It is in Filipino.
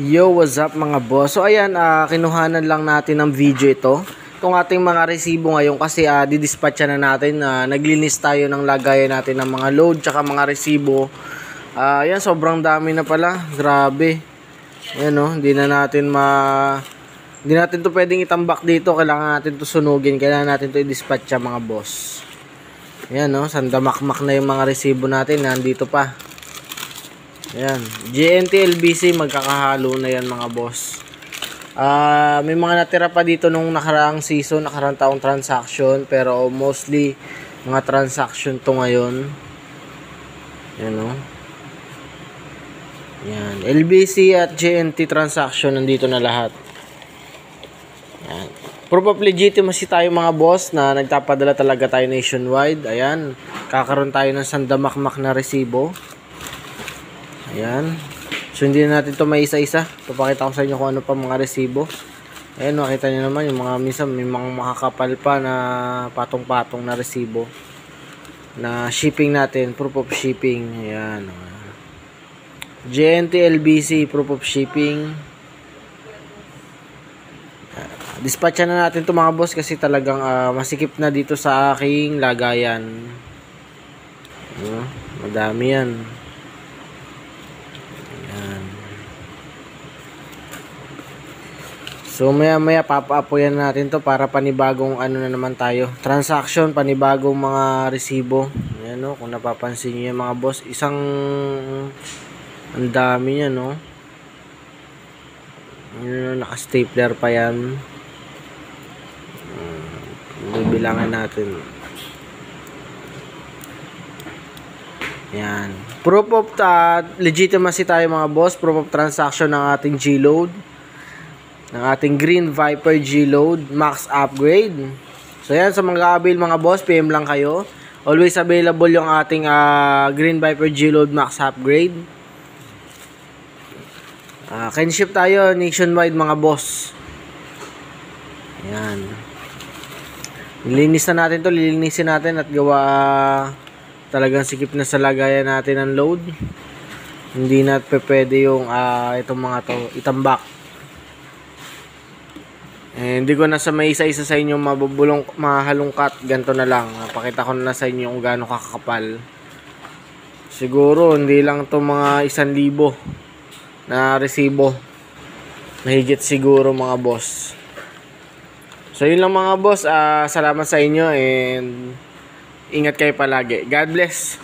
Yo, what's up mga boss? So ayan, kinuhanan lang natin ng video ito. Itong ating mga resibo ngayon kasi didispatcha na natin. Naglinis tayo ng lagayan natin ng mga load tsaka mga resibo. Ayan, sobrang dami na pala. Grabe. Ayan o, hindi natin to pwedeng itambak dito. Kailangan natin to sunugin. Kailangan natin to i-dispatcha mga boss. Ayan o, sandamakmak na yung mga resibo natin. Nandito pa. Ayan, GNT LBC magkakahalo na yan mga boss. May mga natira pa dito nung nakaraang season, nakaraang taong transaction, pero mostly mga transaction to ngayon. Ayan o. Ayan, LBC at GNT transaction nandito na lahat. Ayan. Proof of legitimacy tayo mga boss na nagtapadala talaga tayo nationwide. Ayan, kakaroon tayo ng sandamakmak na resibo. Ayan. So, hindi na natin ito may isa-isa. Papakita ko sa inyo kung ano pa mga resibo. Ayan, makita nyo naman yung mga minsan may mga makakapal pa na patong-patong na resibo. Na shipping natin. Proof of shipping. Ayan. GNT LBC. Proof of shipping. Dispatcha na natin ito mga boss kasi talagang masikip na dito sa aking lagayan. Madami yan. So maya papa-apoyan natin to para panibagong ano na naman tayo. Transaction, panibagong mga resibo. Ayan o, kung napapansin niyo mga boss, ang dami niya no. Naka-stapler pa yan. Bibilangan natin. Yan. Proof of legitimacy tayo mga boss. Proof of transaction ng ating G-load. Ng ating Green Viper G-load max upgrade. So yan, sa mga avail mga boss, PM lang kayo. Always available yung ating Green Viper G-load max upgrade. Can ship tayo nationwide mga boss. Yan. Lilinis na natin to, lilinisin natin at gawa talagang sikip na sa lagayan natin ng load. Hindi na pwede yung itong mga to itambak. Hindi ko na sa may isa-isa sa inyo mahalungkat. Ganito na lang. Pakita ko na sa inyo kung gaano kakapal. Siguro hindi lang to mga 1,000 na resibo. Mahigit siguro mga boss. So yun lang mga boss. Salamat sa inyo and ingat kayo palagi. God bless.